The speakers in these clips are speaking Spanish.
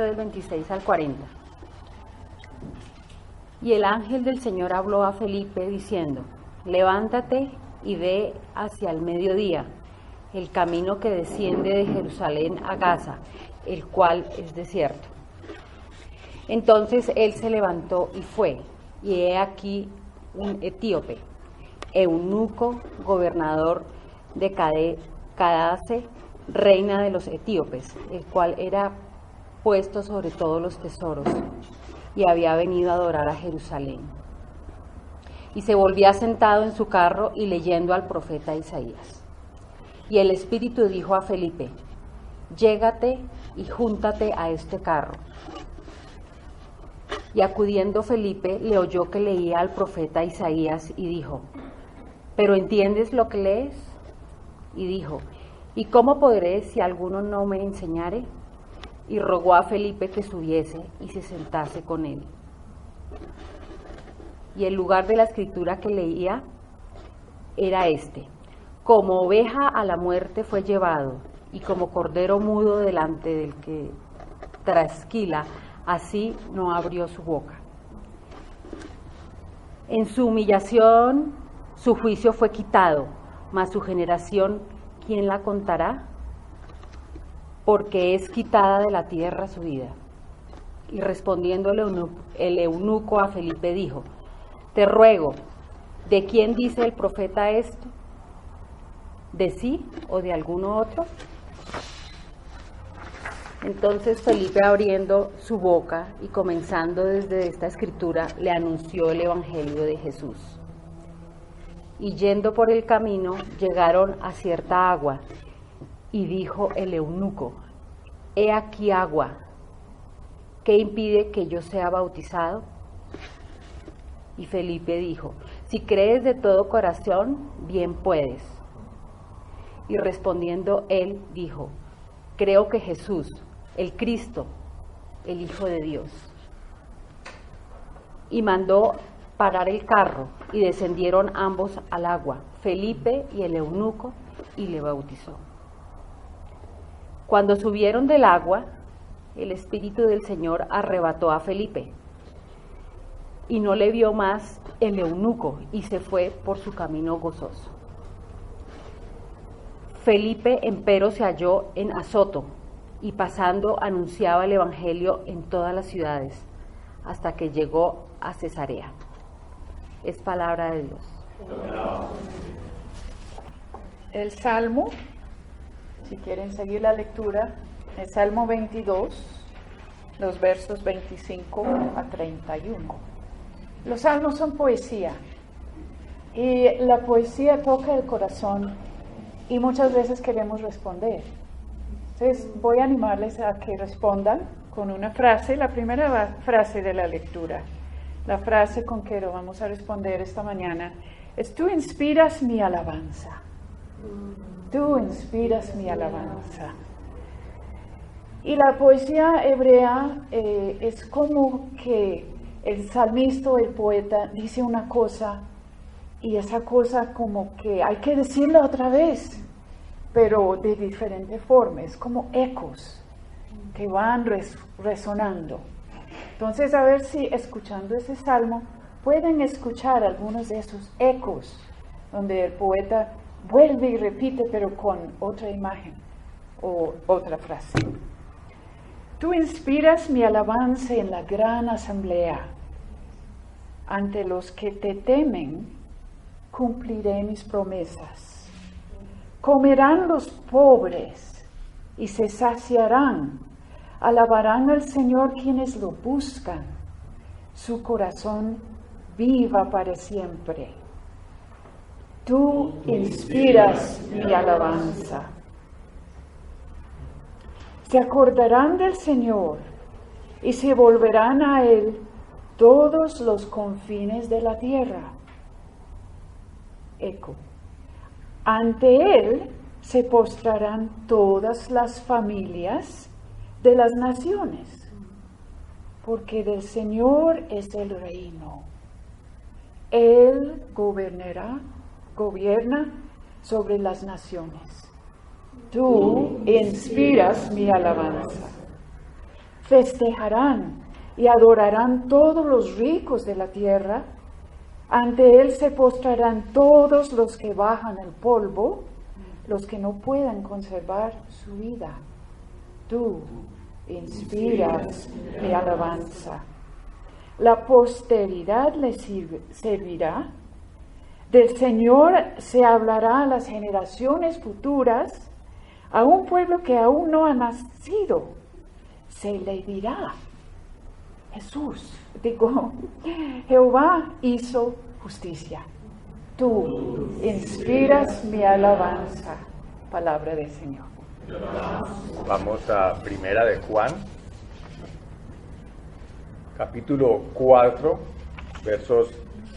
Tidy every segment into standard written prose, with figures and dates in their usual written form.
del 26 al 40. Y el ángel del Señor habló a Felipe diciendo: levántate y ve hacia el mediodía, el camino que desciende de Jerusalén a Gaza, el cual es desierto. Entonces él se levantó y fue, y he aquí un etíope, eunuco, gobernador de Candace, reina de los etíopes, el cual era puesto sobre todos los tesoros, y había venido a adorar a Jerusalén. Y se volvía sentado en su carro y leyendo al profeta Isaías. Y el Espíritu dijo a Felipe: llégate y júntate a este carro. Y acudiendo Felipe le oyó que leía al profeta Isaías y dijo: ¿pero entiendes lo que lees? Y dijo: ¿y cómo podré si alguno no me enseñare? Y rogó a Felipe que subiese y se sentase con él. Y el lugar de la escritura que leía era este: como oveja a la muerte fue llevado, y como cordero mudo delante del que trasquila, así no abrió su boca. En su humillación su juicio fue quitado, mas su generación, ¿quién la contará? Porque es quitada de la tierra su vida. Y respondiendo el eunuco a Felipe dijo: te ruego, ¿de quién dice el profeta esto? ¿De sí o de alguno otro? Entonces Felipe, abriendo su boca y comenzando desde esta escritura, le anunció el evangelio de Jesús. Y yendo por el camino, llegaron a cierta agua, y dijo el eunuco: he aquí agua, ¿qué impide que yo sea bautizado? Y Felipe dijo: si crees de todo corazón, bien puedes. Y respondiendo él dijo: creo que Jesús, el Cristo, el Hijo de Dios. Y mandó parar el carro, y descendieron ambos al agua, Felipe y el eunuco, y le bautizó. Cuando subieron del agua, el Espíritu del Señor arrebató a Felipe, y no le vio más el eunuco, y se fue por su camino gozoso. Felipe, empero, se halló en Azoto, y pasando anunciaba el evangelio en todas las ciudades, hasta que llegó a Cesarea. Es palabra de Dios. El Salmo, si quieren seguir la lectura, el Salmo 22, los versos 25 a 31. Los salmos son poesía, y la poesía toca el corazón, y muchas veces queremos responder. Entonces voy a animarles a que respondan con una frase, la primera frase de la lectura. La frase con que lo vamos a responder esta mañana es: tú inspiras mi alabanza. Tú inspiras mi alabanza. Y la poesía hebrea es como que el salmista, el poeta, dice una cosa, y esa cosa como que hay que decirla otra vez, pero de diferente forma. Es como ecos que van resonando. Entonces, a ver si escuchando ese salmo pueden escuchar algunos de esos ecos donde el poeta vuelve y repite, pero con otra imagen o otra frase. Tú inspiras mi alabanza en la gran asamblea. Ante los que te temen, cumpliré mis promesas. Comerán los pobres y se saciarán. Alabarán al Señor quienes lo buscan. Su corazón viva para siempre. Tú inspiras mi alabanza. Se acordarán del Señor y se volverán a Él todos los confines de la tierra. Eco. Ante Él se postrarán todas las familias de las naciones, porque del Señor es el reino. Él gobierna sobre las naciones. Tú inspiras mi alabanza. Festejarán y adorarán todos los ricos de la tierra. Ante él se postrarán todos los que bajan el polvo, los que no puedan conservar su vida. Tú inspiras mi alabanza. La posteridad le servirá. Del Señor se hablará a las generaciones futuras, a un pueblo que aún no ha nacido. Se le dirá, Jehová hizo justicia. Tú inspiras mi alabanza. Palabra del Señor. Vamos a Primera de Juan, capítulo 4, versos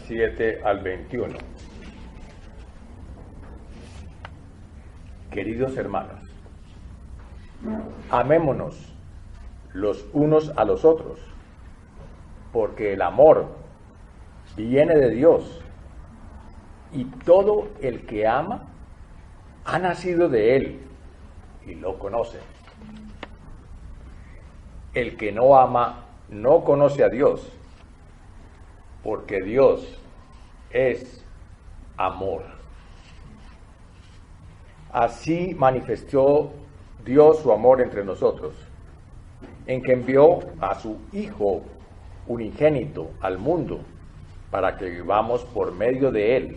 7 al 21. Queridos hermanos, amémonos los unos a los otros, porque el amor viene de Dios, y todo el que ama ha nacido de Él y lo conoce. El que no ama no conoce a Dios, porque Dios es amor. Así manifestó Dios su amor entre nosotros, en que envió a su Hijo unigénito al mundo, para que vivamos por medio de Él.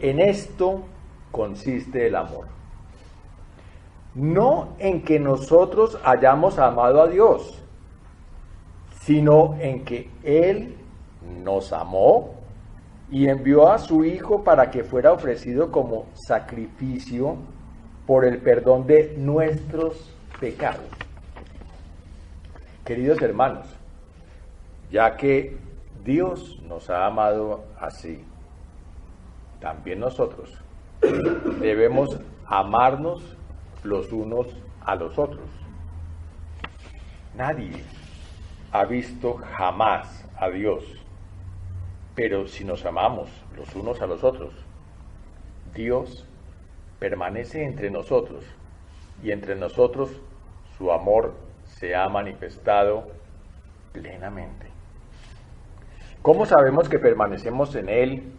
En esto consiste el amor. No en que nosotros hayamos amado a Dios, sino en que Él nos amó y envió a su Hijo para que fuera ofrecido como sacrificio por el perdón de nuestros pecados. Queridos hermanos, ya que Dios nos ha amado así, también nosotros debemos amarnos los unos a los otros. Nadie ha visto jamás a Dios, pero si nos amamos los unos a los otros, Dios permanece entre nosotros y entre nosotros su amor se ha manifestado plenamente. ¿Cómo sabemos que permanecemos en Él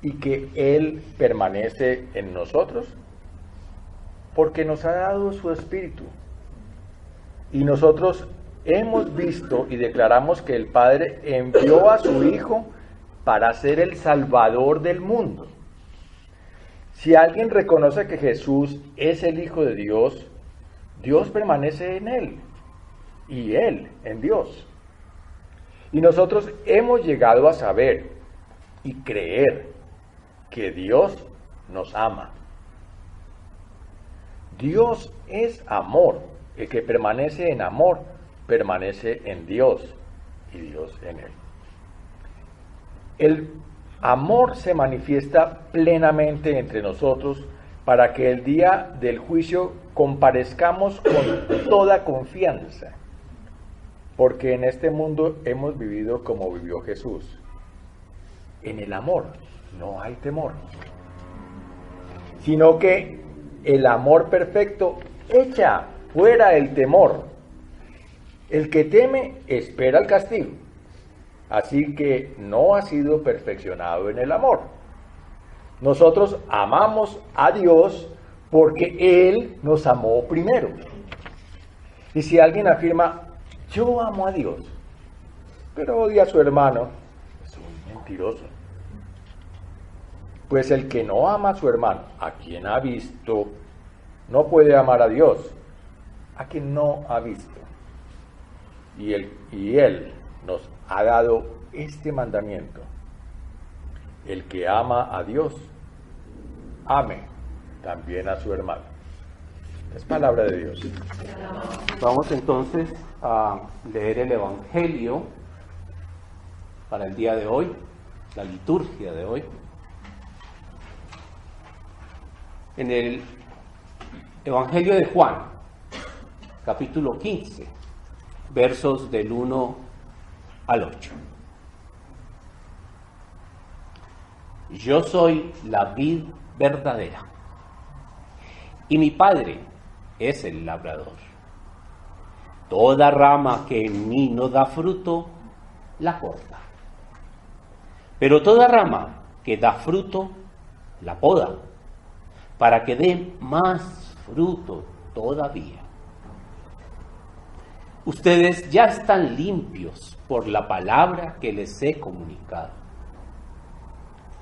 y que Él permanece en nosotros? Porque nos ha dado su Espíritu. Y nosotros hemos visto y declaramos que el Padre envió a su Hijo para ser el Salvador del mundo. Si alguien reconoce que Jesús es el Hijo de Dios, Dios permanece en Él y Él en Dios. Y nosotros hemos llegado a saber y creer que Dios nos ama. Dios es amor. El que permanece en amor, permanece en Dios y Dios en él. El amor se manifiesta plenamente entre nosotros para que el día del juicio comparezcamos con toda confianza, porque en este mundo hemos vivido como vivió Jesús. En el amor no hay temor, sino que el amor perfecto echa fuera el temor. El que teme espera el castigo, así que no ha sido perfeccionado en el amor. Nosotros amamos a Dios porque Él nos amó primero. Y si alguien afirma, yo amo a Dios, pero odia a su hermano, es un mentiroso. Pues el que no ama a su hermano, a quien ha visto, no puede amar a Dios, a quien no ha visto. Y Él nos ha dado este mandamiento: el que ama a Dios, ame también a su hermano. Es palabra de Dios. Vamos entonces a leer el Evangelio para el día de hoy, la liturgia de hoy. En el Evangelio de Juan, capítulo 15, versos del 1 al 8. Yo soy la vid verdadera, y mi Padre es el labrador. Toda rama que en mí no da fruto, la corta. Pero toda rama que da fruto, la poda, para que dé más fruto todavía. Ustedes ya están limpios por la palabra que les he comunicado.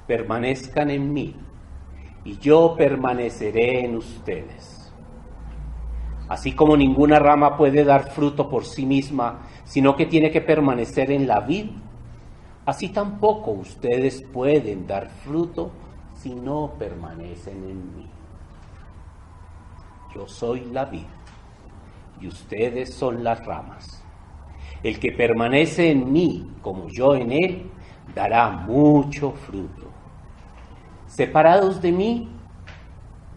Permanezcan en mí, y yo permaneceré en ustedes. Así como ninguna rama puede dar fruto por sí misma, sino que tiene que permanecer en la vid, así tampoco ustedes pueden dar fruto si no permanecen en mí. Yo soy la vid, y ustedes son las ramas. El que permanece en mí, como yo en él, dará mucho fruto. Separados de mí,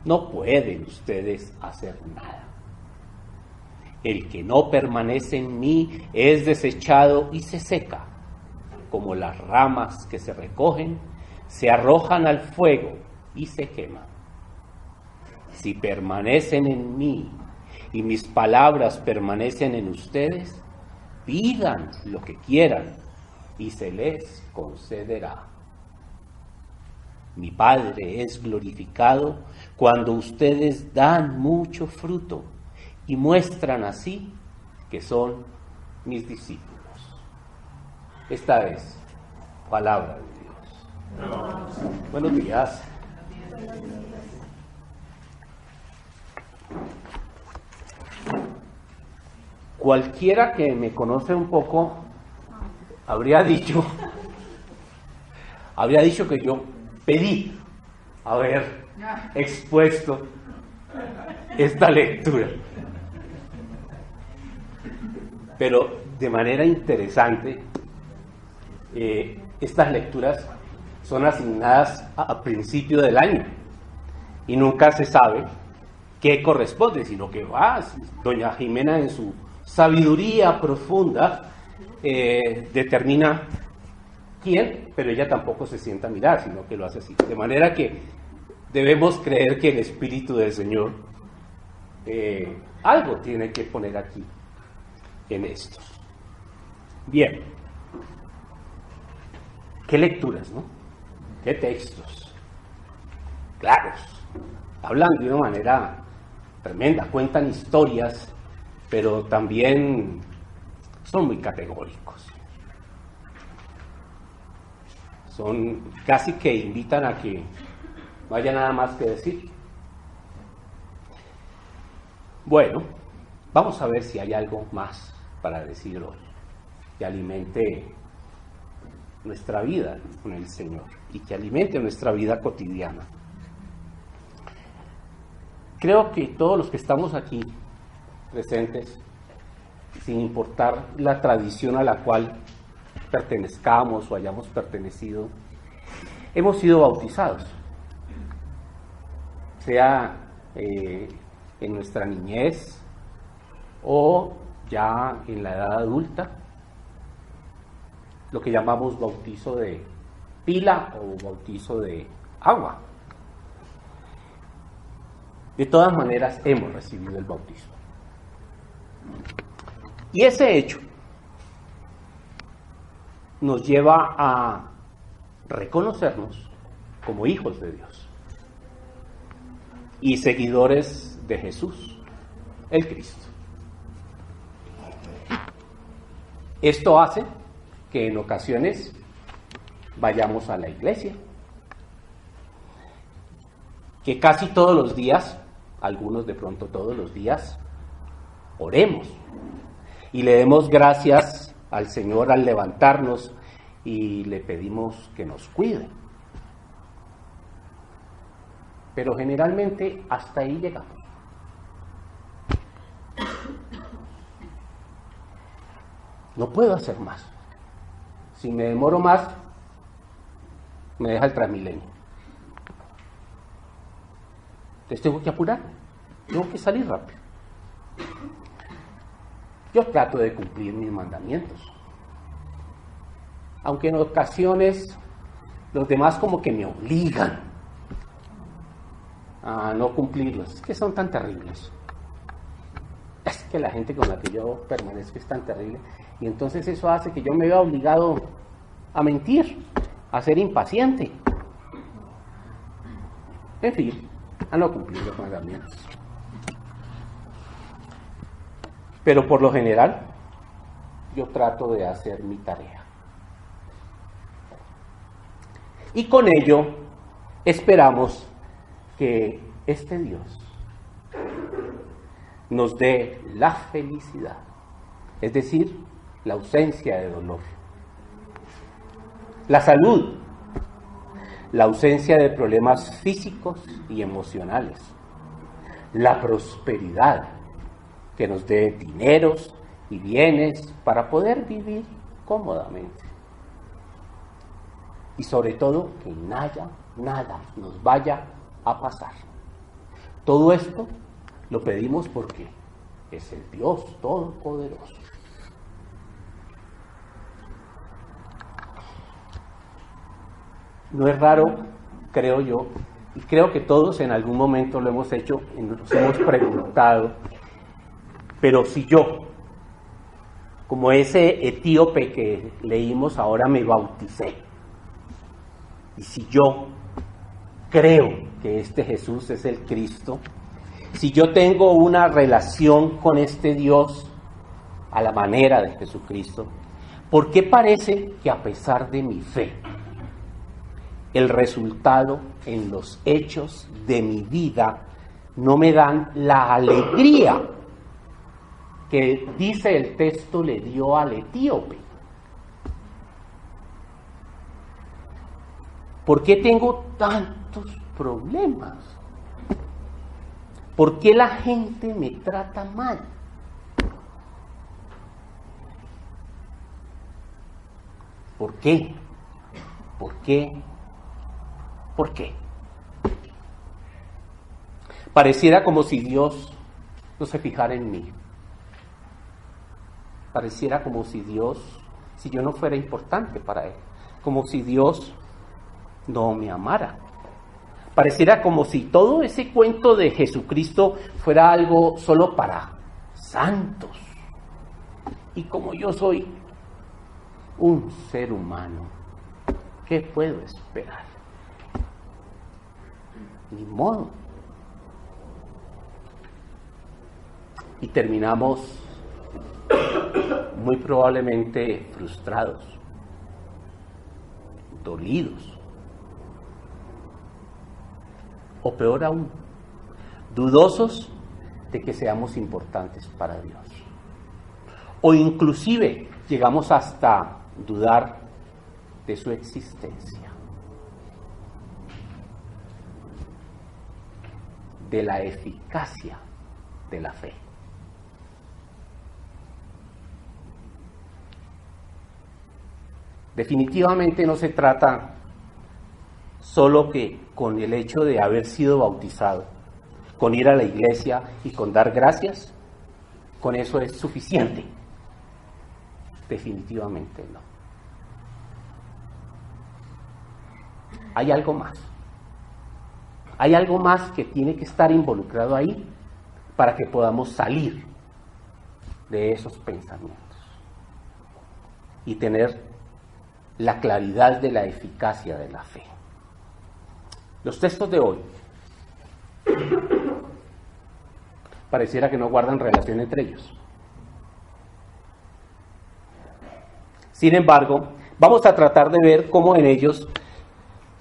no pueden ustedes hacer nada. El que no permanece en mí es desechado y se seca, como las ramas que se recogen, se arrojan al fuego y se queman. Si permanecen en mí y mis palabras permanecen en ustedes, pidan lo que quieran y se les concederá. Mi Padre es glorificado cuando ustedes dan mucho fruto y muestran así que son mis discípulos. Esta es palabra de Dios. Buenos días. Cualquiera que me conoce un poco habría dicho que yo pedí haber expuesto esta lectura. Pero de manera interesante, estas lecturas son asignadas a principio del año y nunca se sabe qué corresponde, sino que doña Jimena en su sabiduría profunda determina quién, pero ella tampoco se sienta a mirar, sino que lo hace así. De manera que debemos creer que el Espíritu del Señor algo tiene que poner aquí en esto. Bien. ¿Qué lecturas, no? ¿Qué textos? Claros. Hablan de una manera tremenda, cuentan historias, pero también son muy categóricos. Son casi que invitan a que no haya nada más que decir. Bueno, vamos a ver si hay algo más para decir hoy que alimente nuestra vida con el Señor y que alimente nuestra vida cotidiana. Creo que todos los que estamos aquí presentes, sin importar la tradición a la cual pertenezcamos o hayamos pertenecido, hemos sido bautizados, sea en nuestra niñez o ya en la edad adulta, lo que llamamos bautizo de pila o bautizo de agua. De todas maneras, hemos recibido el bautismo. Y ese hecho nos lleva a reconocernos como hijos de Dios y seguidores de Jesús, el Cristo. Esto hace que en ocasiones vayamos a la iglesia, que casi todos los días, algunos de pronto todos los días, oremos y le demos gracias al Señor al levantarnos y le pedimos que nos cuide. Pero generalmente hasta ahí llegamos. No puedo hacer más. Si me demoro más, me deja el Transmilenio. Entonces tengo que apurar, tengo que salir rápido. Yo trato de cumplir mis mandamientos, aunque en ocasiones los demás como que me obligan a no cumplirlos. Es que son tan terribles. Es que la gente con la que yo permanezco es tan terrible. Y entonces eso hace que yo me vea obligado a mentir, a ser impaciente. En fin, a no cumplir los mandamientos. Pero por lo general, yo trato de hacer mi tarea. Y con ello esperamos que este Dios nos dé la felicidad, es decir, la ausencia de dolor, la salud, la ausencia de problemas físicos y emocionales, la prosperidad, que nos dé dineros y bienes para poder vivir cómodamente. Y sobre todo, que nada nos vaya a pasar. Todo esto lo pedimos porque es el Dios Todopoderoso. No es raro, creo yo, y creo que todos en algún momento lo hemos hecho y nos hemos preguntado, pero si yo, como ese etíope que leímos ahora, me bauticé, y si yo creo que este Jesús es el Cristo, si yo tengo una relación con este Dios a la manera de Jesucristo, ¿por qué parece que a pesar de mi fe, el resultado en los hechos de mi vida no me dan la alegría que dice el texto le dio al etíope? ¿Por qué tengo tantos problemas? ¿Por qué la gente me trata mal? ¿Por qué? ¿Por qué? ¿Por qué? Pareciera como si Dios no se fijara en mí. Pareciera como si yo no fuera importante para Él. Como si Dios no me amara. Pareciera como si todo ese cuento de Jesucristo fuera algo solo para santos. Y como yo soy un ser humano, ¿qué puedo esperar? Ni modo. Y terminamos muy probablemente frustrados, dolidos, o peor aún, dudosos de que seamos importantes para Dios. O inclusive llegamos hasta dudar de su existencia, de la eficacia de la fe. Definitivamente no se trata solo que con el hecho de haber sido bautizado, con ir a la iglesia y con dar gracias, con eso es suficiente. Definitivamente no. Hay algo más. Hay algo más que tiene que estar involucrado ahí para que podamos salir de esos pensamientos y tener la claridad de la eficacia de la fe. Los textos de hoy pareciera que no guardan relación entre ellos. Sin embargo, vamos a tratar de ver cómo en ellos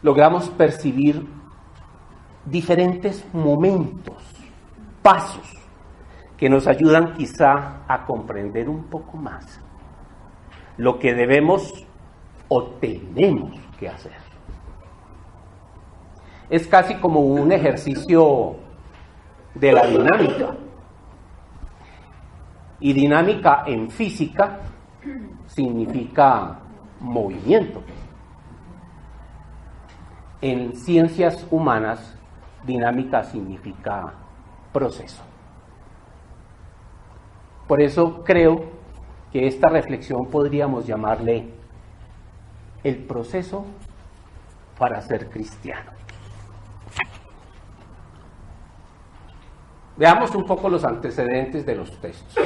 logramos percibir diferentes momentos, pasos, que nos ayudan quizá a comprender un poco más lo que debemos o tenemos que hacer. Es casi como un ejercicio de la dinámica. Y dinámica en física significa movimiento. En ciencias humanas, dinámica significa proceso. Por eso creo que esta reflexión podríamos llamarle el proceso para ser cristiano. Veamos un poco los antecedentes de los textos.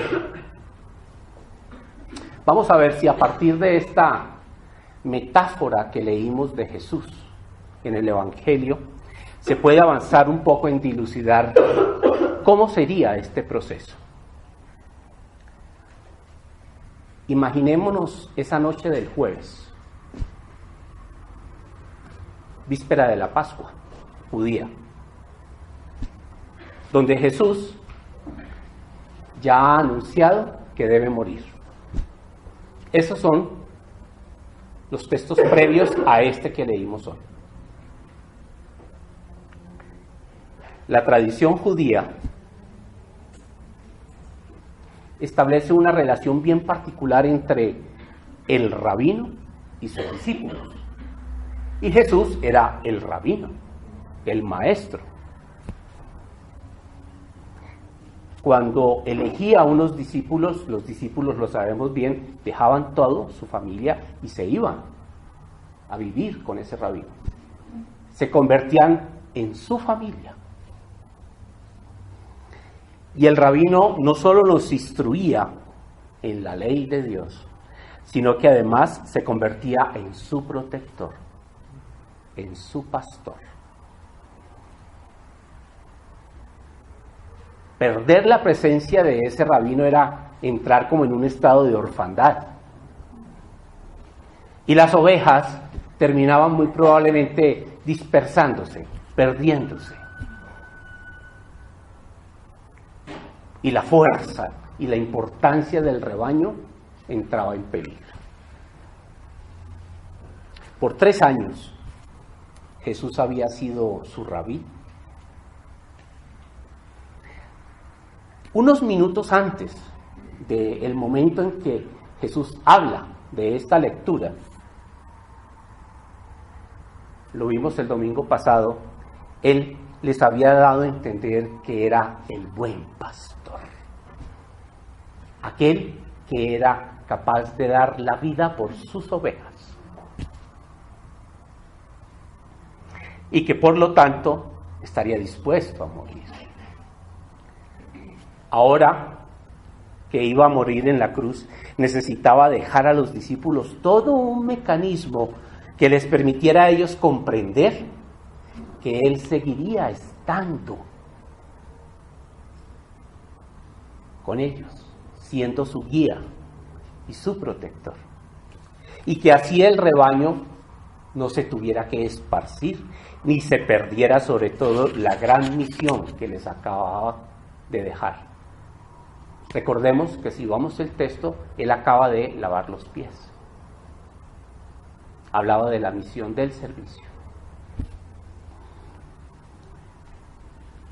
Vamos a ver si a partir de esta metáfora que leímos de Jesús en el Evangelio, se puede avanzar un poco en dilucidar cómo sería este proceso. Imaginémonos esa noche del jueves, víspera de la Pascua judía, donde Jesús ya ha anunciado que debe morir. Esos son los textos previos a este que leímos hoy. La tradición judía establece una relación bien particular entre el rabino y sus discípulos. Y Jesús era el rabino, el maestro. Cuando elegía a unos discípulos, los discípulos, lo sabemos bien, dejaban todo, su familia, y se iban a vivir con ese rabino. Se convertían en su familia. Y el rabino no solo los instruía en la ley de Dios, sino que además se convertía en su protector, en su pastor. Perder la presencia de ese rabino era entrar como en un estado de orfandad. Y las ovejas terminaban muy probablemente dispersándose, perdiéndose. Y la fuerza y la importancia del rebaño entraba en peligro. Por 3 años, Jesús había sido su rabí. Unos minutos antes del momento en que Jesús habla de esta lectura, lo vimos el domingo pasado, Él les había dado a entender que era el buen pastor, aquel que era capaz de dar la vida por sus ovejas, y que por lo tanto estaría dispuesto a morir. Ahora que iba a morir en la cruz, necesitaba dejar a los discípulos todo un mecanismo que les permitiera a ellos comprender que Él seguiría estando con ellos, siendo su guía y su protector. Y que así el rebaño no se tuviera que esparcir, ni se perdiera sobre todo la gran misión que les acababa de dejar. Recordemos que si vamos el texto, Él acaba de lavar los pies. Hablaba de la misión del servicio.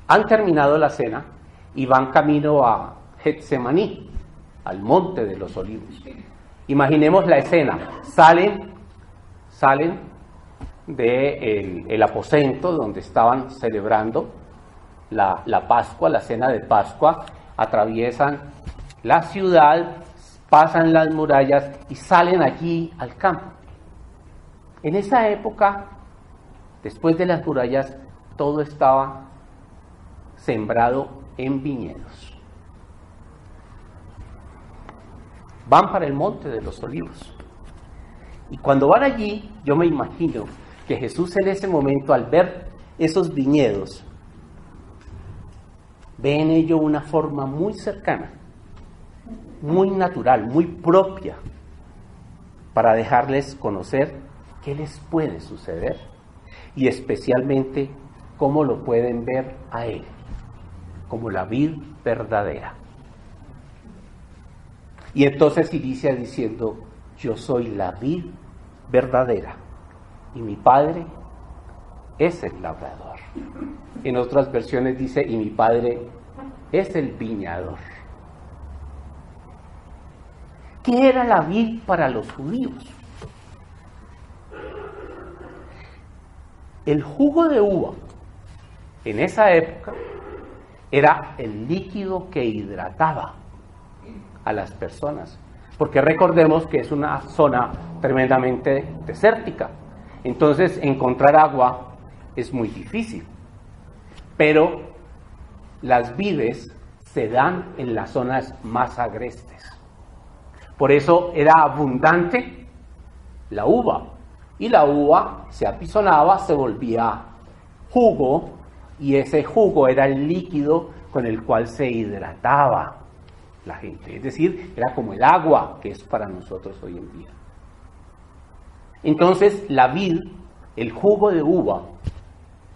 Han terminado la cena y van camino a Getsemaní, al monte de los olivos. Imaginemos la escena. Salen del aposento donde estaban celebrando la Pascua, la cena de Pascua, atraviesan la ciudad, pasan las murallas y salen allí al campo. En esa época, después de las murallas, todo estaba sembrado en viñedos. Van para el monte de los olivos. Y cuando van allí, yo me imagino que Jesús en ese momento, al ver esos viñedos, ve en ello una forma muy cercana, muy natural, muy propia, para dejarles conocer qué les puede suceder y especialmente cómo lo pueden ver a Él, como la vid verdadera. Y entonces inicia diciendo: yo soy la vid verdadera y mi Padre es el labrador. En otras versiones dice: y mi Padre es el viñador. ¿Qué era la vid para los judíos? El jugo de uva en esa época era el líquido que hidrataba a las personas, porque recordemos que es una zona tremendamente desértica, entonces encontrar agua es muy difícil, pero las vides se dan en las zonas más agrestes. Por eso era abundante la uva. Y la uva se apisonaba, se volvía jugo, y ese jugo era el líquido con el cual se hidrataba la gente. Es decir, era como el agua que es para nosotros hoy en día. Entonces, la vid, el jugo de uva,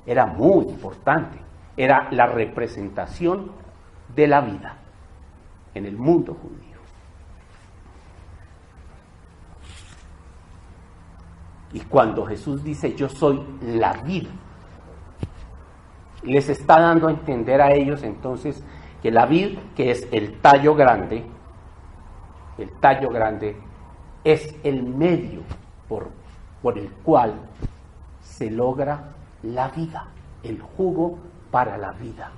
era muy importante. Era la representación de la vida en el mundo judío. Y cuando Jesús dice, yo soy la vid, les está dando a entender a ellos entonces que la vid, que es el tallo grande, es el medio por el cual se logra la vida, el jugo para la vida.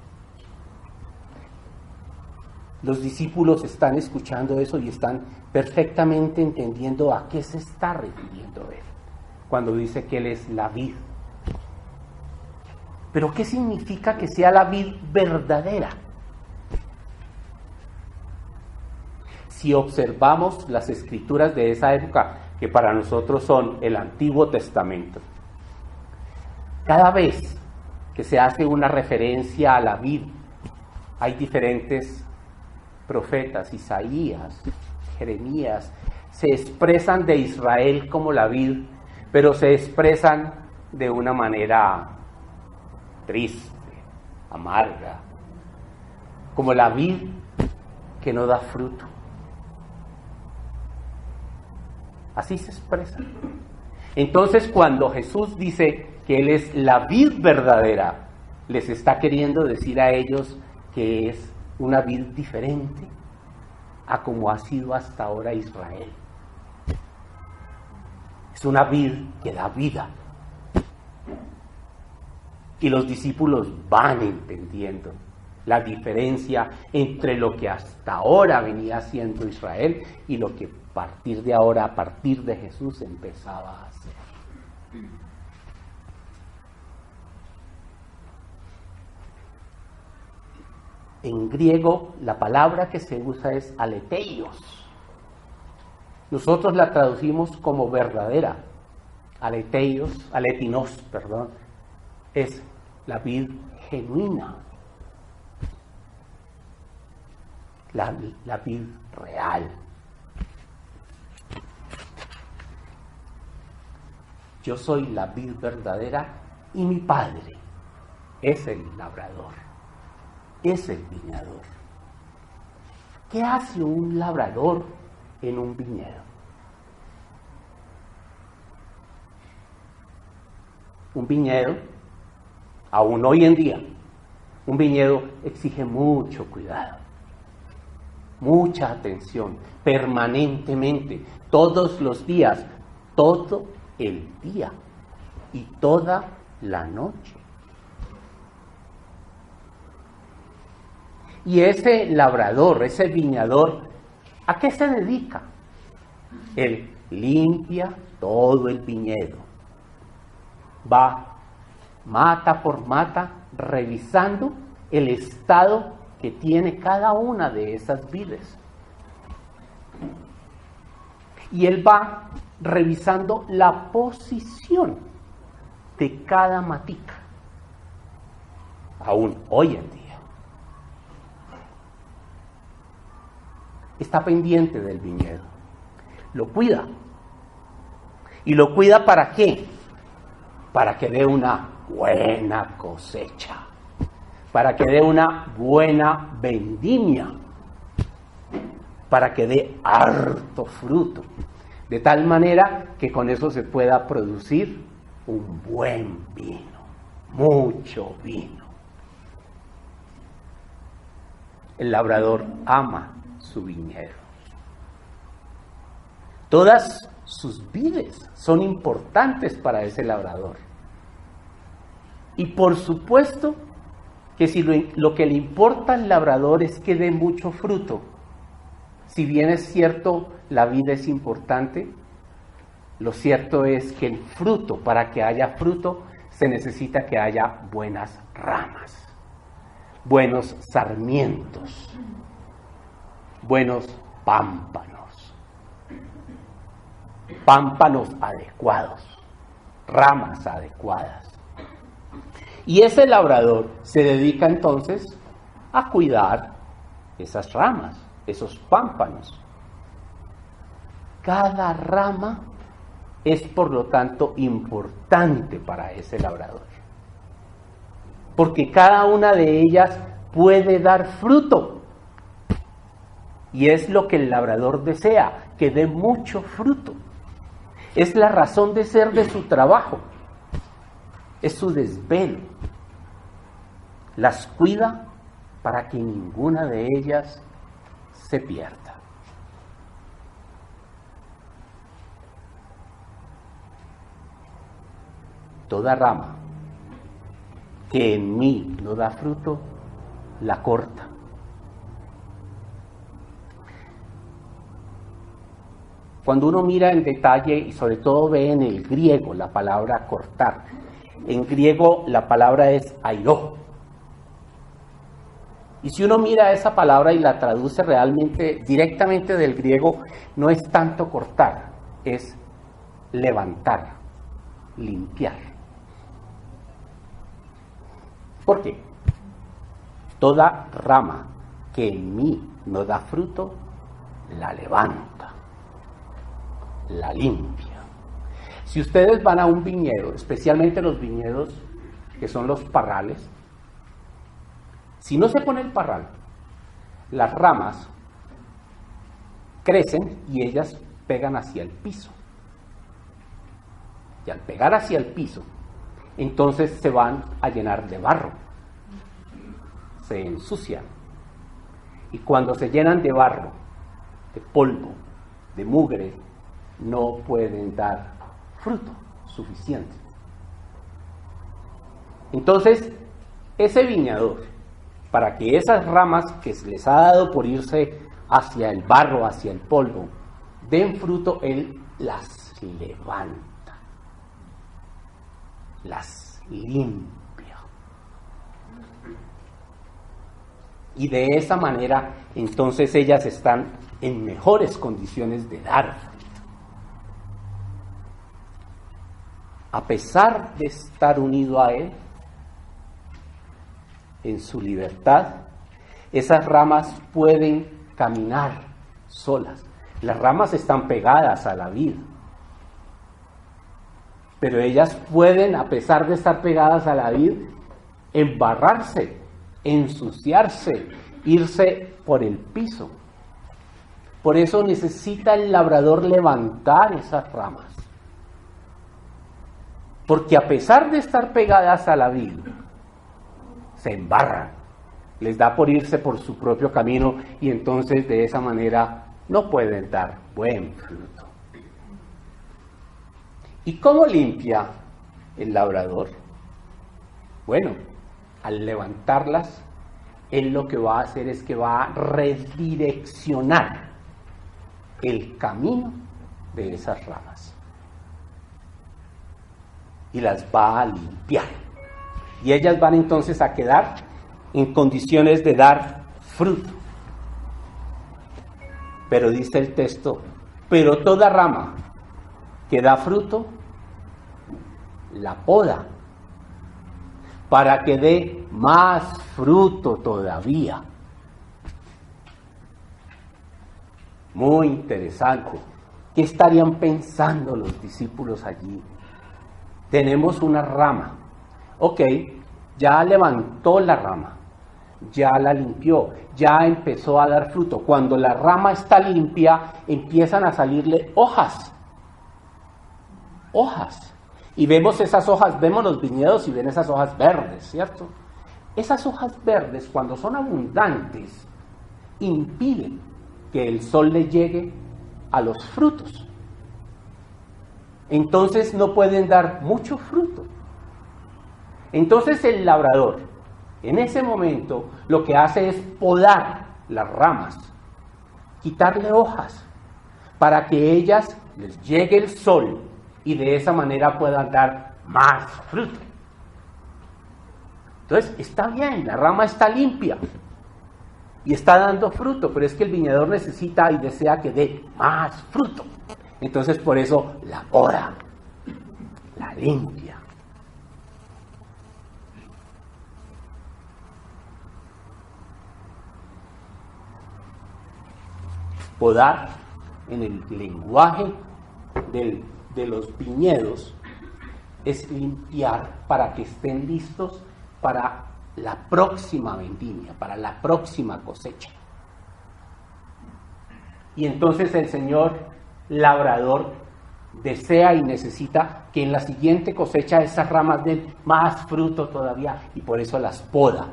Los discípulos están escuchando eso y están perfectamente entendiendo a qué se está refiriendo él cuando dice que él es la vid. Pero ¿qué significa que sea la vid verdadera? Si observamos las escrituras de esa época, que para nosotros son el Antiguo Testamento, cada vez que se hace una referencia a la vid, hay diferentes profetas, Isaías, Jeremías, se expresan de Israel como la vid, pero se expresan de una manera triste, amarga, como la vid que no da fruto. Así se expresa. Entonces, cuando Jesús dice que Él es la vid verdadera, les está queriendo decir a ellos que es una vid diferente a como ha sido hasta ahora Israel. Es una vid que da vida. Y los discípulos van entendiendo la diferencia entre lo que hasta ahora venía haciendo Israel y lo que a partir de ahora, a partir de Jesús, empezaba a hacer. En griego, la palabra que se usa es aleteios. Nosotros la traducimos como verdadera. Aletinos, es la vid genuina, la vid real. Yo soy la vid verdadera y mi Padre es el labrador, es el viñador. ¿Qué hace un labrador en un viñedo? Un viñedo, aún hoy en día, un viñedo exige mucho cuidado, mucha atención, permanentemente, todos los días, todo el día y toda la noche. Y ese labrador, ese viñador, ¿a qué se dedica? Él limpia todo el viñedo. Va mata por mata revisando el estado que tiene cada una de esas vides. Y él va revisando la posición de cada matica, aún hoy en día. Está pendiente del viñedo, lo cuida. ¿Y lo cuida para qué? Para que dé una buena cosecha, para que dé una buena vendimia, para que dé harto fruto, de tal manera que con eso se pueda producir un buen vino, mucho vino. El labrador ama su viñedo. Todas sus vides son importantes para ese labrador. Y por supuesto que si lo que le importa al labrador es que dé mucho fruto, si bien es cierto la vid es importante, lo cierto es que el fruto, para que haya fruto, se necesita que haya buenas ramas. buenos sarmientos, buenos pámpanos, pámpanos adecuados, ramas adecuadas. Y ese labrador se dedica entonces a cuidar esas ramas, esos pámpanos. Cada rama es por lo tanto importante para ese labrador, porque cada una de ellas puede dar fruto. Y es lo que el labrador desea, que dé mucho fruto. Es la razón de ser de su trabajo, es su desvelo. Las cuida para que ninguna de ellas se pierda. Toda rama que en mí no da fruto, la corta. Cuando uno mira en detalle y sobre todo ve en el griego la palabra cortar, en griego la palabra es airó. Y si uno mira esa palabra y la traduce realmente directamente del griego, no es tanto cortar, es levantar, limpiar. ¿Por qué? Toda rama que en mí no da fruto, la levanta, la limpia. Si ustedes van a un viñedo, especialmente los viñedos que son los parrales, si no se pone el parral, las ramas crecen y ellas pegan hacia el piso. Y al pegar hacia el piso, entonces se van a llenar de barro, se ensucian. Y cuando se llenan de barro, de polvo, de mugre, no pueden dar fruto suficiente. Entonces, ese viñador, para que esas ramas que se les ha dado por irse hacia el barro, hacia el polvo, den fruto, él las levanta, las limpia. Y de esa manera, entonces ellas están en mejores condiciones de dar fruto. A pesar de estar unido a él, en su libertad, esas ramas pueden caminar solas. Las ramas están pegadas a la vid, pero ellas pueden, a pesar de estar pegadas a la vid, embarrarse, ensuciarse, irse por el piso. Por eso necesita el labrador levantar esas ramas, porque a pesar de estar pegadas a la vid, se embarran, les da por irse por su propio camino y entonces de esa manera no pueden dar buen fruto. ¿Y cómo limpia el labrador? Bueno, al levantarlas, él lo que va a hacer es que va a redireccionar el camino de esas ramas y las va a limpiar. Y ellas van entonces a quedar en condiciones de dar fruto. Pero dice el texto, pero toda rama que da fruto, la poda, para que dé más fruto todavía. Muy interesante. ¿Qué estarían pensando los discípulos allí? Tenemos una rama. Ok, ya levantó la rama, ya la limpió, ya empezó a dar fruto. Cuando la rama está limpia, empiezan a salirle hojas. Hojas. Y vemos esas hojas, vemos los viñedos y ven esas hojas verdes, ¿cierto? Esas hojas verdes, cuando son abundantes, impiden que el sol le llegue a los frutos. Entonces no pueden dar mucho fruto. Entonces el labrador, en ese momento, lo que hace es podar las ramas, quitarle hojas, para que ellas les llegue el sol y de esa manera puedan dar más fruto. Entonces, está bien, la rama está limpia y está dando fruto, pero es que el viñador necesita y desea que dé más fruto. Entonces, por eso la poda, la limpia. Podar, en el lenguaje de los viñedos, es limpiar para que estén listos para la próxima vendimia, para la próxima cosecha. Y entonces el señor labrador desea y necesita que en la siguiente cosecha esas ramas den más fruto todavía, y por eso las poda.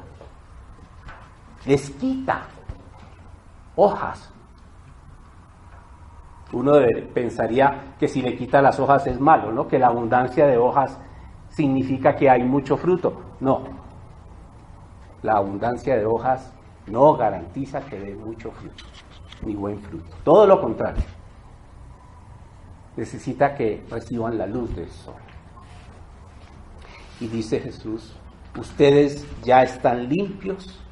Les quita hojas. Uno pensaría que si le quita las hojas es malo, ¿no? Que la abundancia de hojas significa que hay mucho fruto. No, la abundancia de hojas no garantiza que dé mucho fruto, ni buen fruto. Todo lo contrario. Necesita que reciban la luz del sol. Y dice Jesús, ustedes ya están limpios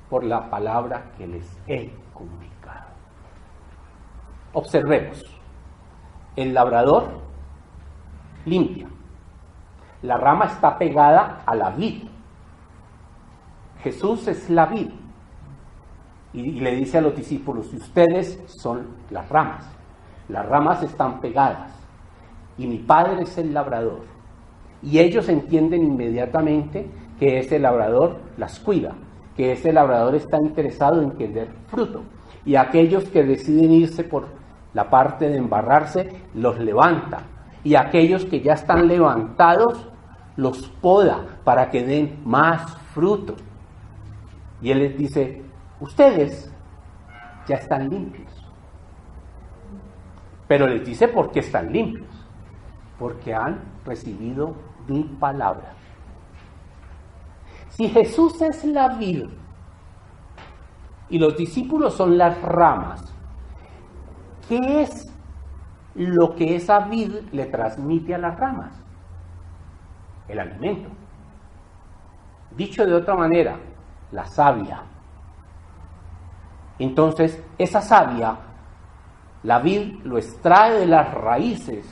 por la palabra que les he comunicado. Observemos, el labrador limpia, la rama está pegada a la vid, Jesús es la vid, y le dice a los discípulos, ustedes son las ramas están pegadas, y mi Padre es el labrador, y ellos entienden inmediatamente que ese labrador las cuida, que ese labrador está interesado en que dé fruto, y aquellos que deciden irse por la parte de embarrarse, los levanta. Y aquellos que ya están levantados, los poda para que den más fruto. Y Él les dice, ustedes ya están limpios. Pero les dice por qué están limpios. Porque han recibido mi palabra. Si Jesús es la vid y los discípulos son las ramas, ¿qué es lo que esa vid le transmite a las ramas? El alimento. Dicho de otra manera, la savia. Entonces, esa savia, la vid lo extrae de las raíces,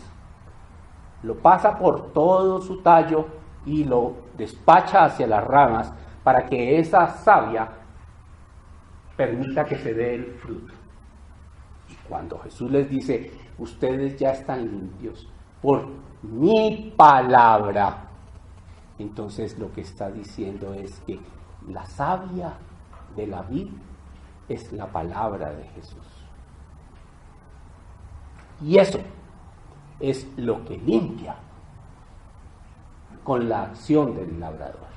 lo pasa por todo su tallo y lo despacha hacia las ramas para que esa savia permita que se dé el fruto. Cuando Jesús les dice, ustedes ya están limpios por mi palabra, entonces lo que está diciendo es que la savia de la vid es la palabra de Jesús. Y eso es lo que limpia con la acción del labrador.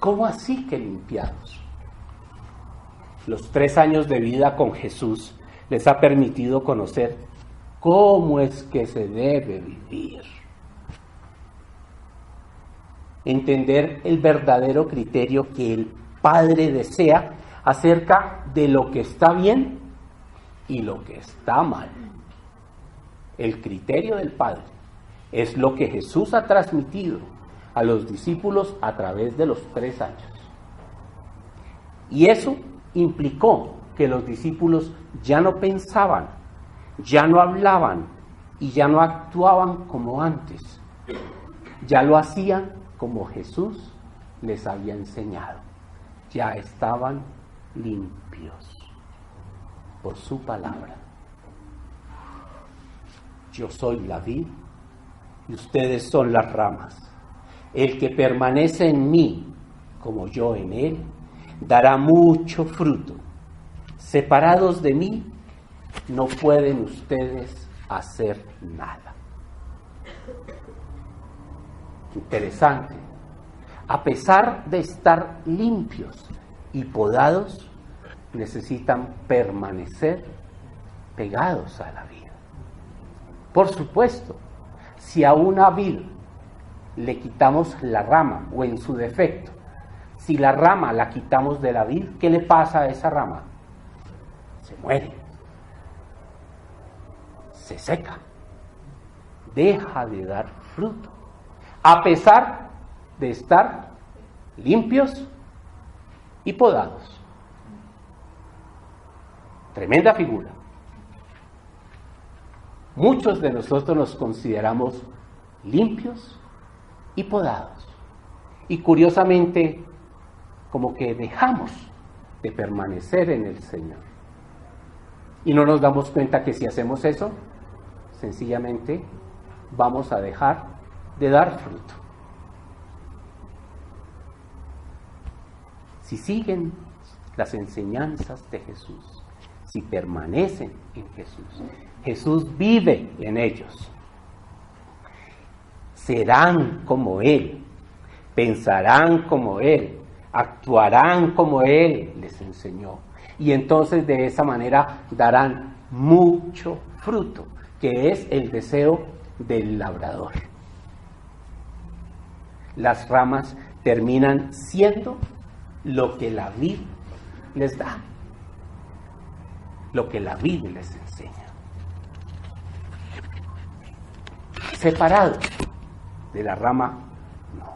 ¿Cómo así que limpiados? Los 3 años de vida con Jesús les ha permitido conocer cómo es que se debe vivir. Entender el verdadero criterio que el Padre desea acerca de lo que está bien y lo que está mal. El criterio del Padre es lo que Jesús ha transmitido a los discípulos a través de los 3 años. Y eso implicó que los discípulos ya no pensaban, ya no hablaban y ya no actuaban como antes. Ya lo hacían como Jesús les había enseñado. Ya estaban limpios por su palabra. Yo soy la vid y ustedes son las ramas. El que permanece en mí, como yo en él, dará mucho fruto. Separados de mí, no pueden ustedes hacer nada. Interesante. A pesar de estar limpios y podados, necesitan permanecer pegados a la vid. Por supuesto, si a una vid le quitamos la rama, o en su defecto, si la rama la quitamos de la vid, ¿qué le pasa a esa rama? Se muere, se seca, deja de dar fruto. a pesar de estar limpios y podados. Tremenda figura. Muchos de nosotros nos consideramos limpios y podados. Y curiosamente, como que dejamos de permanecer en el Señor. Y no nos damos cuenta que si hacemos eso, sencillamente vamos a dejar de dar fruto. Si siguen las enseñanzas de Jesús, si permanecen en Jesús, Jesús vive en ellos, serán como Él, pensarán como Él, actuarán como Él les enseñó. Y entonces de esa manera darán mucho fruto, que es el deseo del labrador. Las ramas terminan siendo lo que la vid les da, lo que la vid les enseña. Separados de la rama, no.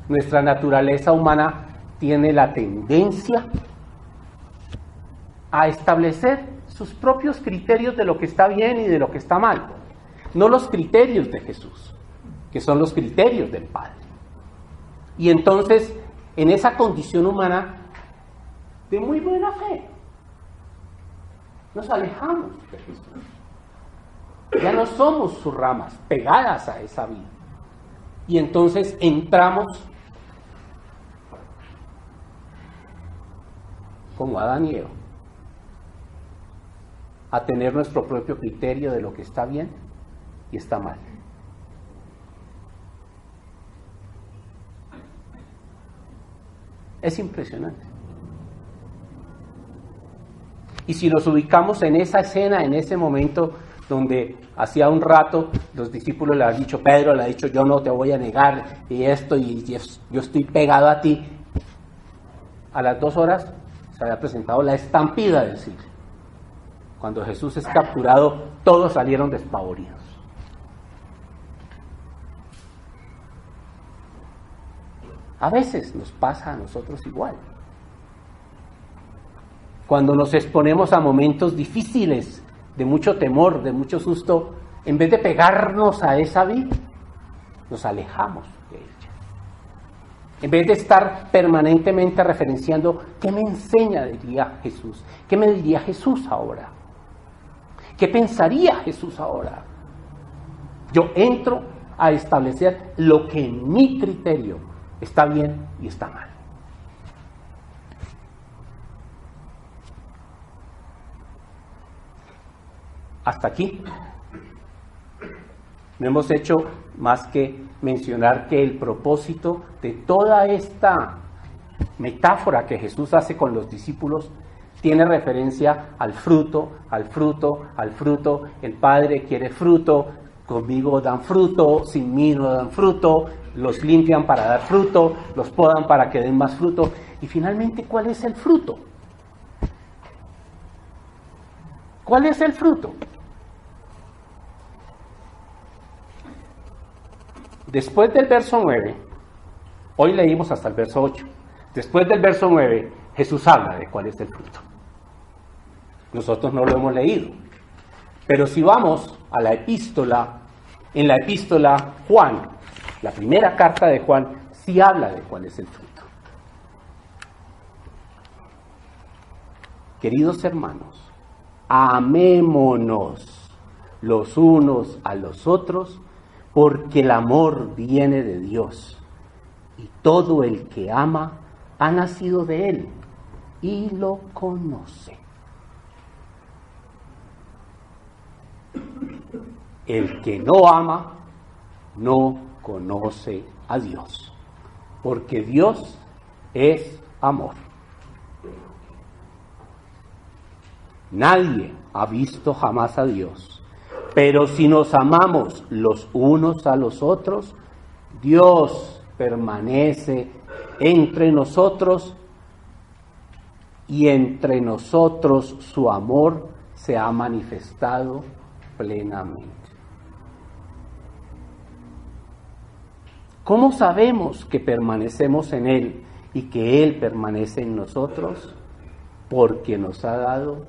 Nuestra naturaleza humana tiene la tendencia a establecer sus propios criterios de lo que está bien y de lo que está mal, no los criterios de Jesús, que son los criterios del Padre. Y entonces, en esa condición humana de muy buena fe, nos alejamos de Jesús. Ya no somos sus ramas pegadas a esa vida. Y entonces entramos como Adán y Eva a tener nuestro propio criterio de lo que está bien y está mal. Es impresionante. Y si nos ubicamos en esa escena, en ese momento donde hacía un rato los discípulos le han dicho, Pedro le ha dicho, yo no te voy a negar, y esto, y yo estoy pegado a ti. A las 2 horas se había presentado la estampida del siglo. Cuando Jesús es capturado, todos salieron despavoridos. A veces nos pasa a nosotros igual. Cuando nos exponemos a momentos difíciles, de mucho temor, de mucho susto, en vez de pegarnos a esa vida, nos alejamos de ella. En vez de estar permanentemente referenciando, ¿qué me enseña, diría Jesús? ¿Qué me diría Jesús ahora? ¿Qué pensaría Jesús ahora? Yo entro a establecer lo que en mi criterio está bien y está mal. Hasta aquí no hemos hecho más que mencionar que el propósito de toda esta metáfora que Jesús hace con los discípulos tiene referencia al fruto, al fruto, al fruto. El Padre quiere fruto, conmigo dan fruto, sin mí no dan fruto, los limpian para dar fruto, los podan para que den más fruto. Y finalmente, ¿cuál es el fruto? ¿Cuál es el fruto? Después del verso 9, hoy leímos hasta el verso 8, después del verso 9, Jesús habla de cuál es el fruto. Nosotros no lo hemos leído, pero si vamos a la epístola, en la epístola Juan, la primera carta de Juan, sí habla de cuál es el fruto. Queridos hermanos, amémonos los unos a los otros, porque el amor viene de Dios, y todo el que ama ha nacido de Él y lo conoce. El que no ama no conoce a Dios, porque Dios es amor. Nadie ha visto jamás a Dios. Pero si nos amamos los unos a los otros, Dios permanece entre nosotros y entre nosotros su amor se ha manifestado plenamente. ¿Cómo sabemos que permanecemos en Él y que Él permanece en nosotros? Porque nos ha dado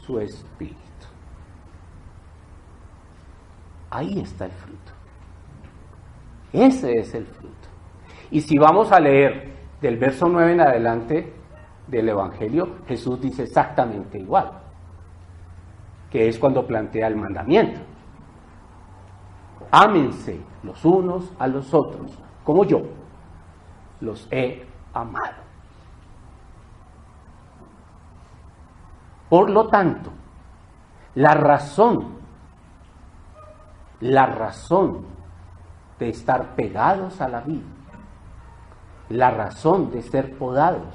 su Espíritu. Ahí está el fruto. Ese es el fruto. Y si vamos a leer del verso 9 en adelante del Evangelio, Jesús dice exactamente igual, que es cuando plantea el mandamiento. Ámense los unos a los otros, como yo los he amado. Por lo tanto, la razón de estar pegados a la vid, la razón de ser podados,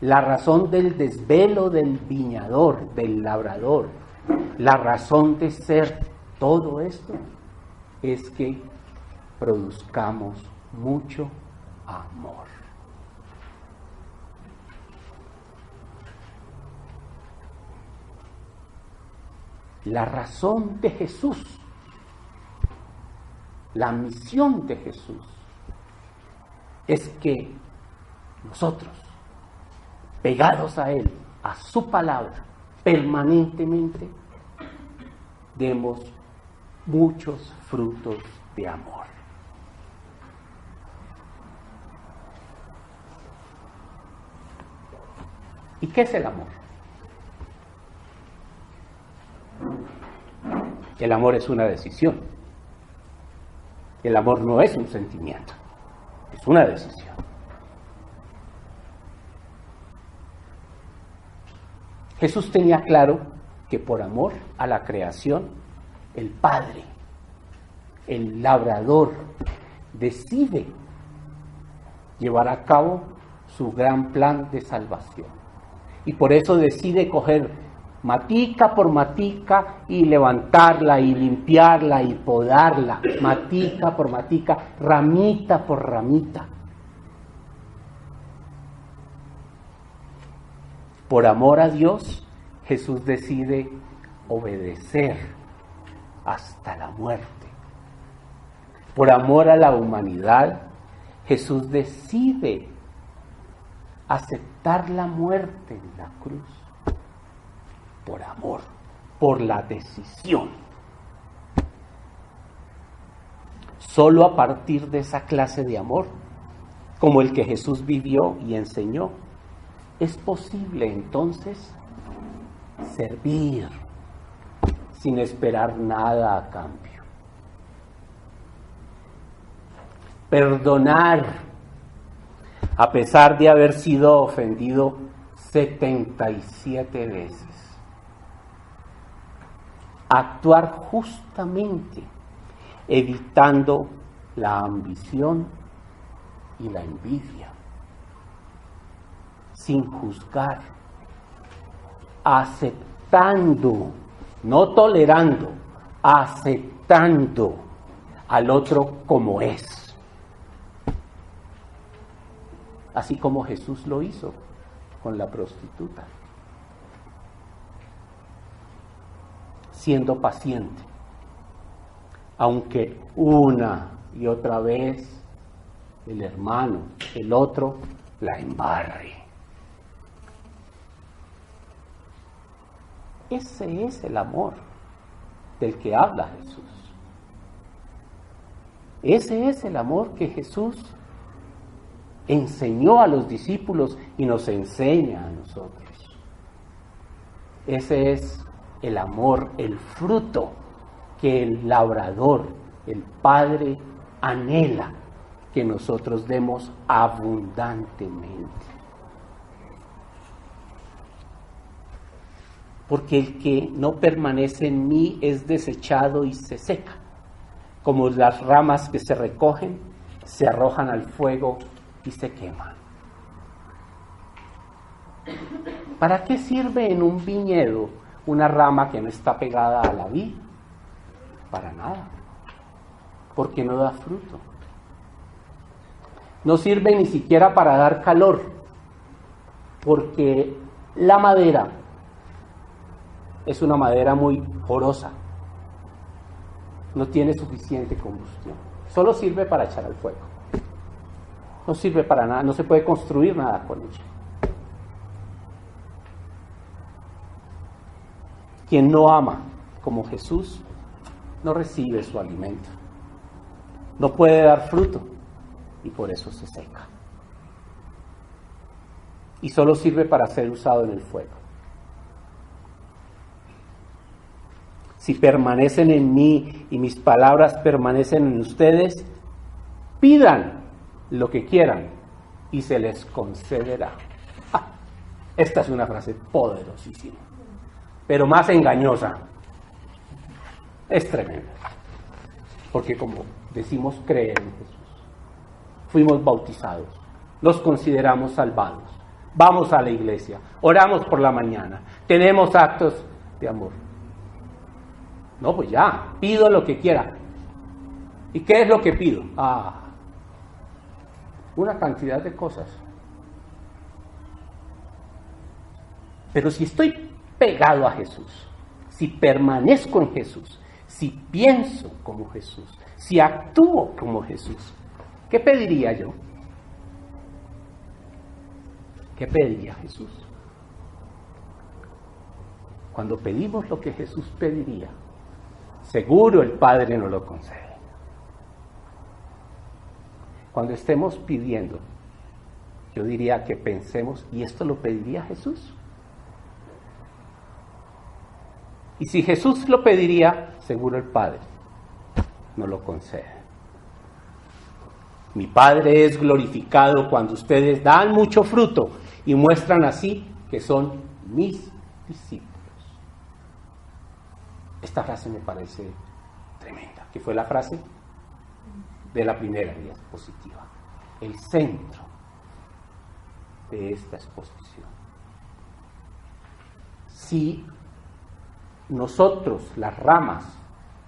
la razón del desvelo del viñador, del labrador, la razón de ser todo esto es que produzcamos mucho amor. La razón de Jesús, la misión de Jesús, es que nosotros, pegados a Él, a su palabra, permanentemente, demos muchos frutos de amor. ¿Y qué es el amor? El amor es una decisión. El amor no es un sentimiento, es una decisión. Jesús tenía claro que por amor a la creación, el Padre, el labrador, decide llevar a cabo su gran plan de salvación. Y por eso decide coger matica por matica y levantarla y limpiarla y podarla, matica por matica, ramita por ramita. Por amor a Dios, Jesús decide obedecer hasta la muerte. Por amor a la humanidad, Jesús decide aceptar la muerte en la cruz. Por amor, por la decisión. Solo a partir de esa clase de amor, como el que Jesús vivió y enseñó, es posible entonces servir sin esperar nada a cambio. Perdonar a pesar de haber sido ofendido 77 veces. Actuar justamente, evitando la ambición y la envidia, sin juzgar, aceptando, no tolerando, aceptando al otro como es. Así como Jesús lo hizo con la prostituta. Siendo paciente, aunque una y otra vez el hermano, el otro, la embarre. Ese es el amor del que habla Jesús. Ese es el amor que Jesús enseñó a los discípulos y nos enseña a nosotros. Ese es el amor, el fruto que el labrador, el Padre, anhela que nosotros demos abundantemente. Porque el que no permanece en mí es desechado y se seca, como las ramas que se recogen, se arrojan al fuego y se queman. ¿Para qué sirve en un viñedo una rama que no está pegada a la vid? Para nada, porque no da fruto. No sirve ni siquiera para dar calor, porque la madera es una madera muy porosa, no tiene suficiente combustión, solo sirve para echar al fuego. No sirve para nada, no se puede construir nada con ella. Quien no ama como Jesús no recibe su alimento. No puede dar fruto y por eso se seca. Y solo sirve para ser usado en el fuego. Si permanecen en mí y mis palabras permanecen en ustedes, pidan lo que quieran y se les concederá. Esta es una frase poderosísima, pero más engañosa. Es tremenda. Porque como decimos creer en Jesús, fuimos bautizados, nos consideramos salvados, vamos a la iglesia, oramos por la mañana, tenemos actos de amor. No, pues ya, pido lo que quiera. ¿Y qué es lo que pido? Una cantidad de cosas. Pero si estoy pegado a Jesús, si permanezco en Jesús, si pienso como Jesús, si actúo como Jesús, ¿qué pediría yo? ¿Qué pediría Jesús? Cuando pedimos lo que Jesús pediría, seguro el Padre nos lo concede. Cuando estemos pidiendo, yo diría que pensemos, ¿y esto lo pediría Jesús? Y si Jesús lo pediría, seguro el Padre nos lo concede. Mi Padre es glorificado cuando ustedes dan mucho fruto y muestran así que son mis discípulos. Esta frase me parece tremenda, que fue la frase de la primera diapositiva, el centro de esta exposición. Si nosotros, las ramas,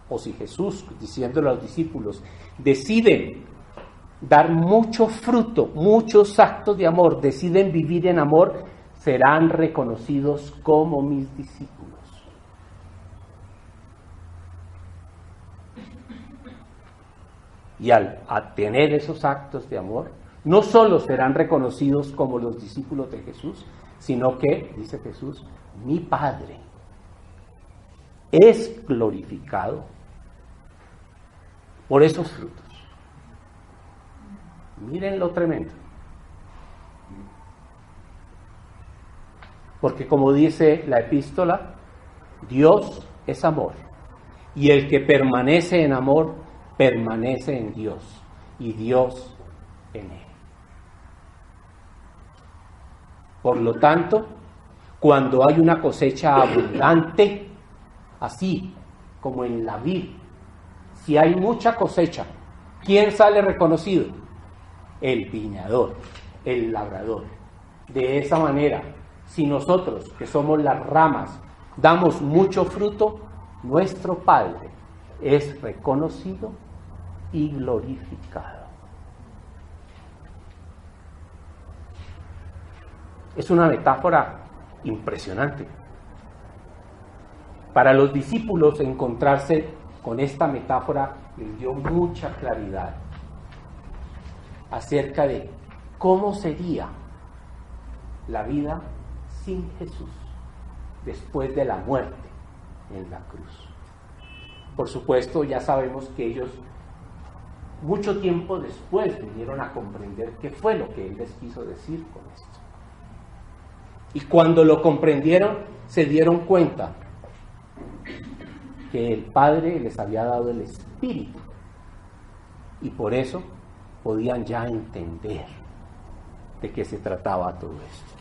o si Jesús, diciéndole a los discípulos, deciden dar mucho fruto, muchos actos de amor, deciden vivir en amor, serán reconocidos como mis discípulos. Y al tener esos actos de amor, no solo serán reconocidos como los discípulos de Jesús, sino que, dice Jesús, mi Padre es glorificado por esos frutos. Miren lo tremendo. Porque como dice la epístola, Dios es amor. Y el que permanece en amor, permanece en Dios. Y Dios en él. Por lo tanto, cuando hay una cosecha abundante, así como en la vid, si hay mucha cosecha, ¿quién sale reconocido? El viñador, el labrador. De esa manera, si nosotros, que somos las ramas, damos mucho fruto, nuestro Padre es reconocido y glorificado. Es una metáfora impresionante. Para los discípulos encontrarse con esta metáfora les dio mucha claridad acerca de cómo sería la vida sin Jesús después de la muerte en la cruz. Por supuesto, ya sabemos que ellos mucho tiempo después vinieron a comprender qué fue lo que Él les quiso decir con esto. Y cuando lo comprendieron, se dieron cuenta que el Padre les había dado el Espíritu y por eso podían ya entender de qué se trataba todo esto.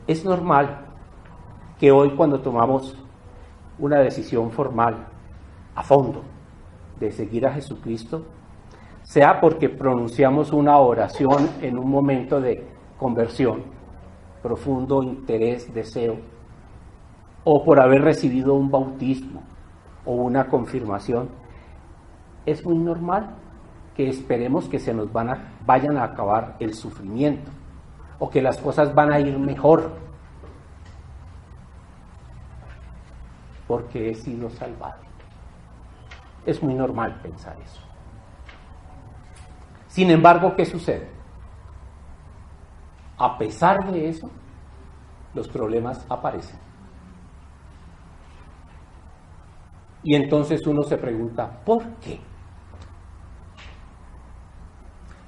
Es normal que hoy, cuando tomamos una decisión formal a fondo de seguir a Jesucristo, sea porque pronunciamos una oración en un momento de conversión, profundo interés, deseo, o por haber recibido un bautismo o una confirmación, es muy normal que esperemos que se nos vayan a acabar el sufrimiento o que las cosas van a ir mejor porque he sido salvado. Es muy normal pensar eso. Sin embargo, ¿qué sucede? A pesar de eso, los problemas aparecen. Y entonces uno se pregunta, ¿por qué?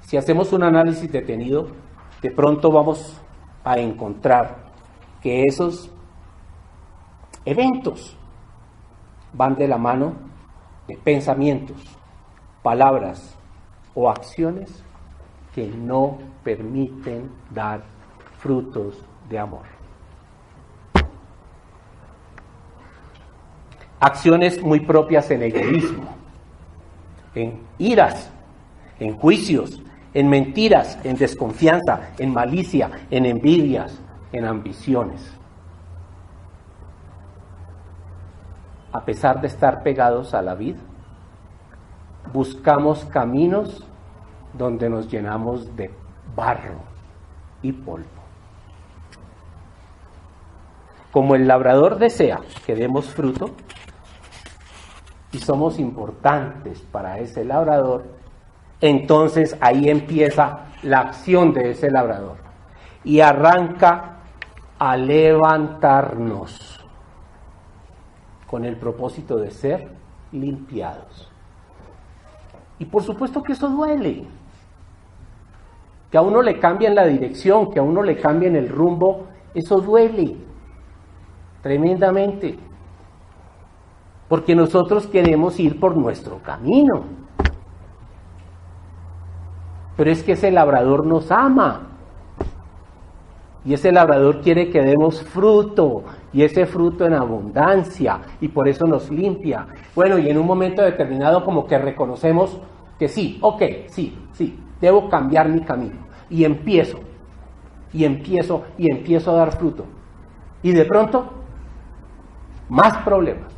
Si hacemos un análisis detenido, de pronto vamos a encontrar que esos eventos van de la mano de pensamientos, palabras o acciones que no permiten dar frutos de amor. Acciones muy propias en egoísmo, en iras, en juicios, en mentiras, en desconfianza, en malicia, en envidias, en ambiciones. A pesar de estar pegados a la vid, buscamos caminos donde nos llenamos de barro y polvo. Como el labrador desea que demos fruto, y somos importantes para ese labrador, entonces ahí empieza la acción de ese labrador y arranca a levantarnos con el propósito de ser limpiados. Y por supuesto que eso duele, que a uno le cambien la dirección, que a uno le cambien el rumbo, eso duele tremendamente, porque nosotros queremos ir por nuestro camino. Pero es que ese labrador nos ama, y ese labrador quiere que demos fruto, y ese fruto en abundancia, y por eso nos limpia. Bueno, y en un momento determinado como que reconocemos que sí, debo cambiar mi camino, y empiezo a dar fruto, y de pronto, más problemas.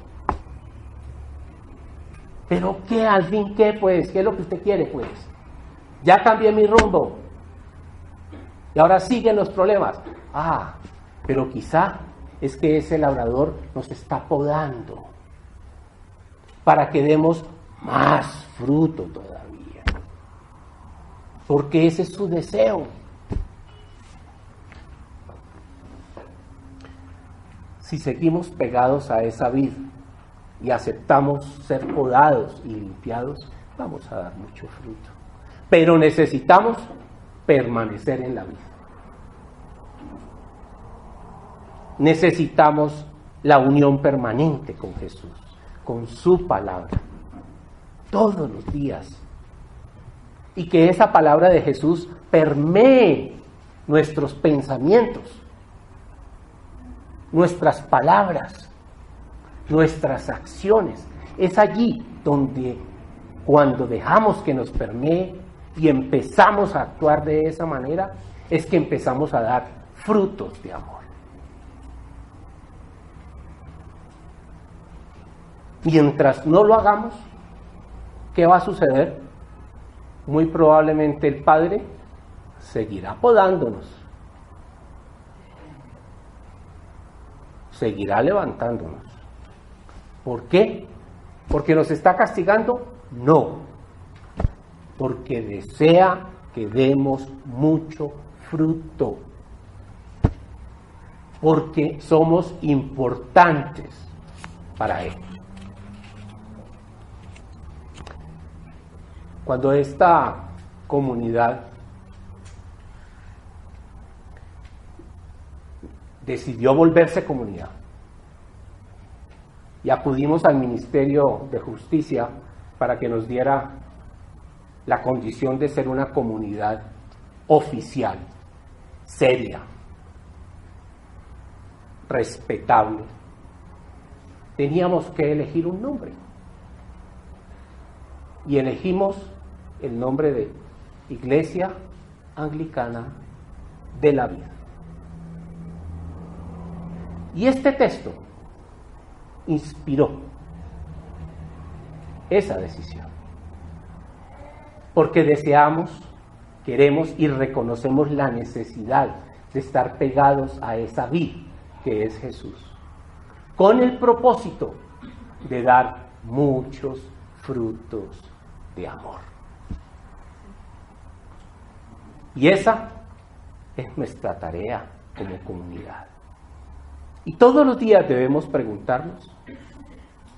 Pero ¿qué? Al fin, ¿qué pues? ¿Qué es lo que usted quiere pues? Ya cambié mi rumbo. Y ahora siguen los problemas. Pero quizá es que ese labrador nos está podando para que demos más fruto todavía. Porque ese es su deseo. Si seguimos pegados a esa vid y aceptamos ser podados y limpiados, vamos a dar mucho fruto. Pero necesitamos permanecer en la vida. Necesitamos la unión permanente con Jesús, con su palabra, todos los días. Y que esa palabra de Jesús permee nuestros pensamientos, nuestras palabras, nuestras acciones. Es allí donde, cuando dejamos que nos permee y empezamos a actuar de esa manera, es que empezamos a dar frutos de amor. Mientras no lo hagamos, ¿qué va a suceder? Muy probablemente el Padre seguirá podándonos, seguirá levantándonos. ¿Por qué? ¿Porque nos está castigando? No, porque desea que demos mucho fruto, porque somos importantes para Él. Cuando esta comunidad decidió volverse comunidad y acudimos al Ministerio de Justicia para que nos diera la condición de ser una comunidad oficial, seria, respetable, teníamos que elegir un nombre. Y elegimos el nombre de Iglesia Anglicana de la Vida. Y este texto inspiró esa decisión, porque deseamos, queremos y reconocemos la necesidad de estar pegados a esa vid que es Jesús, con el propósito de dar muchos frutos de amor. Y esa es nuestra tarea como comunidad. Y todos los días debemos preguntarnos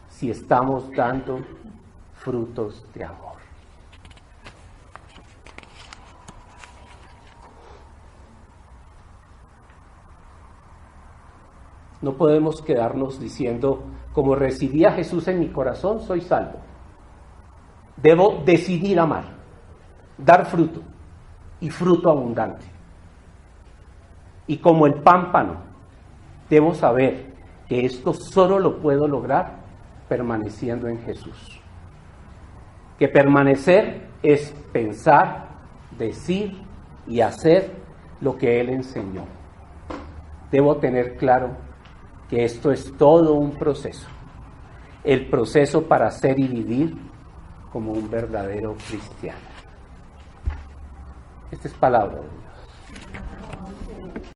si estamos dando frutos de amor. No podemos quedarnos diciendo, como recibí a Jesús en mi corazón, soy salvo. Debo decidir amar, dar fruto, y fruto abundante. Y como el pámpano, debo saber que esto solo lo puedo lograr permaneciendo en Jesús. Que permanecer es pensar, decir y hacer lo que Él enseñó. Debo tener claro que esto es todo un proceso. El proceso para ser y vivir como un verdadero cristiano. Esta es palabra de Dios.